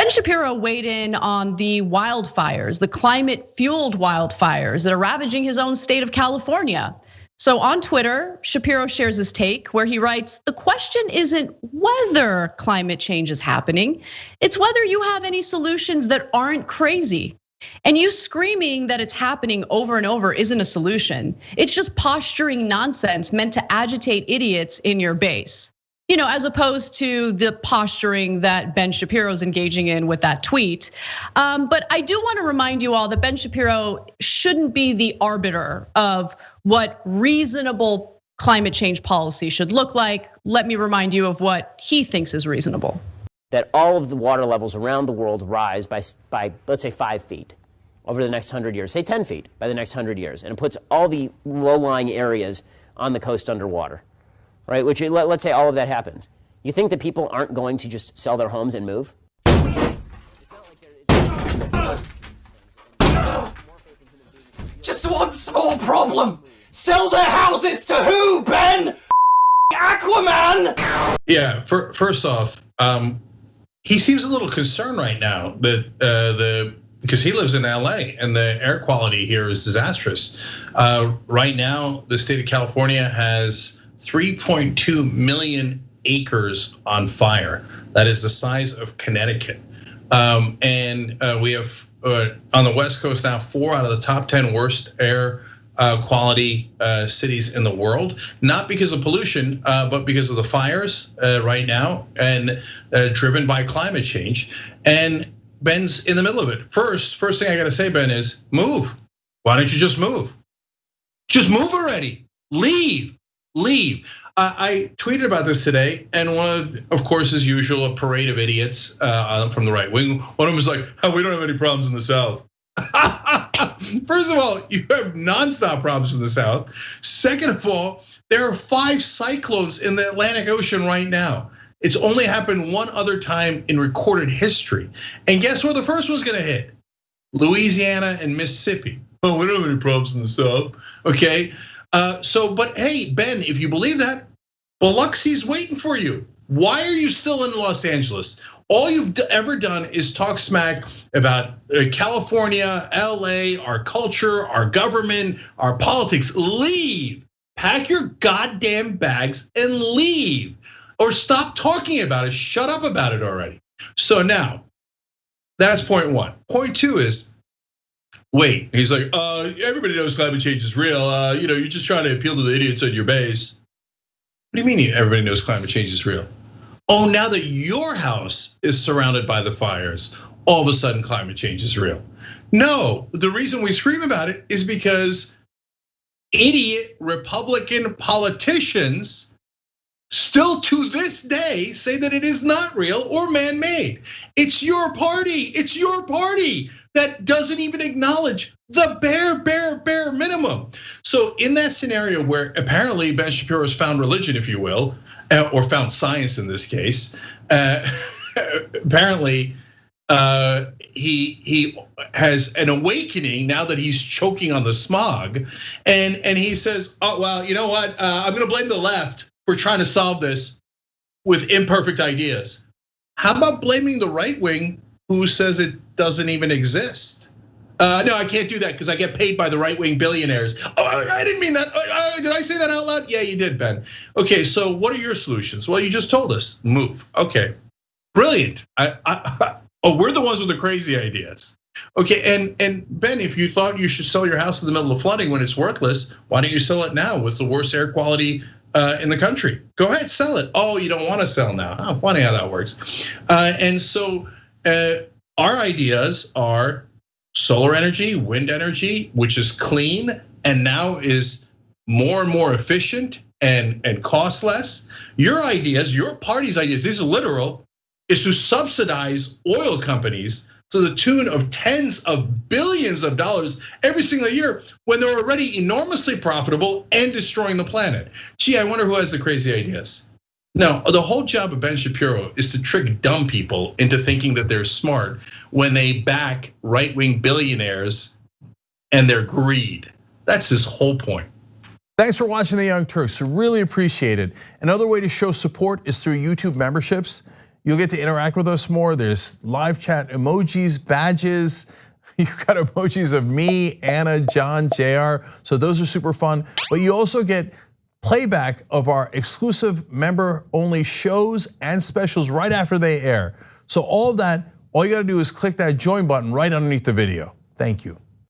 Ben Shapiro weighed in on the wildfires, the climate-fueled wildfires that are ravaging his own state of California. So on Twitter, Shapiro shares his take where he writes, "The question isn't whether climate change is happening, it's whether you have any solutions that aren't crazy. And you screaming that it's happening over and over isn't a solution. It's just posturing nonsense meant to agitate idiots in your base." As opposed to the posturing that Ben Shapiro's engaging in with that tweet. But I do want to remind you all that Ben Shapiro shouldn't be the arbiter of what reasonable climate change policy should look like. Let me remind you of what he thinks is reasonable. That all of the water levels around the world rise by let's say 5 feet over the next 100 years, say 10 feet by the next 100 years. And it puts all the low-lying areas on the coast underwater. Right, which let's say all of that happens. You think that people aren't going to just sell their homes and move? Just one small problem. Sell their houses to who, Ben? Aquaman? Yeah, first off, he seems a little concerned right now that because he lives in LA and the air quality here is disastrous. Right now, the state of California has 3.2 million acres on fire. That is the size of Connecticut. And we have on the West Coast now 4 out of the top 10 worst air quality cities in the world, not because of pollution, but because of the fires right now and driven by climate change. And Ben's in the middle of it. First thing I gotta say, Ben, is move. Why don't you just move? Just move already, leave. I tweeted about this today, and one of course, as usual, a parade of idiots from the right wing. One of them was like, "Oh, we don't have any problems in the South." First of all, you have nonstop problems in the South. Second of all, there are 5 cyclones in the Atlantic Ocean right now. It's only happened one other time in recorded history. And guess where the first one's gonna hit? Louisiana and Mississippi. Oh, we don't have any problems in the South, okay? But hey, Ben, if you believe that, Biloxi's waiting for you. Why are you still in Los Angeles? All you've ever done is talk smack about California, LA, our culture, our government, our politics. Leave, pack your goddamn bags and leave. Or stop talking about it, shut up about it already. So now, that's point 1. Point 2 is, wait, he's like, everybody knows climate change is real. You're just trying to appeal to the idiots at your base. What do you mean everybody knows climate change is real? Oh, now that your house is surrounded by the fires, all of a sudden climate change is real. No, the reason we scream about it is because idiot Republican politicians still to this day say that it is not real or man-made. It's your party that doesn't even acknowledge the bare minimum. So in that scenario where apparently Ben Shapiro has found religion, if you will, or found science in this case, apparently he has an awakening now that he's choking on the smog, and he says, "Oh well, you know what? I'm going to blame the left for trying to solve this with imperfect ideas." How about blaming the right wing who says it doesn't even exist? No, I can't do that because I get paid by the right wing billionaires. Oh, I didn't mean that. Did I say that out loud? Yeah, you did, Ben. Okay, so what are your solutions? Well, you just told us, move. Okay, brilliant. We're the ones with the crazy ideas. Okay, and Ben, if you thought you should sell your house in the middle of flooding when it's worthless, why don't you sell it now with the worst air quality in the country? Go ahead, sell it. Oh, you don't want to sell now. Oh, funny how that works. And so our ideas are solar energy, wind energy, which is clean and now is more and more efficient and cost less. Your ideas, your party's ideas, these are literal, is to subsidize oil companies to the tune of tens of billions of dollars every single year when they're already enormously profitable and destroying the planet. Gee, I wonder who has the crazy ideas. No, the whole job of Ben Shapiro is to trick dumb people into thinking that they're smart when they back right-wing billionaires and their greed. That's his whole point. Thanks for watching The Young Turks, I really appreciate it. Another way to show support is through YouTube memberships. You'll get to interact with us more. There's live chat emojis, badges. You've got emojis of me, Anna, John, JR. So those are super fun. But you also get playback of our exclusive member-only shows and specials right after they air. So all of that, all you gotta do is click that join button right underneath the video. Thank you.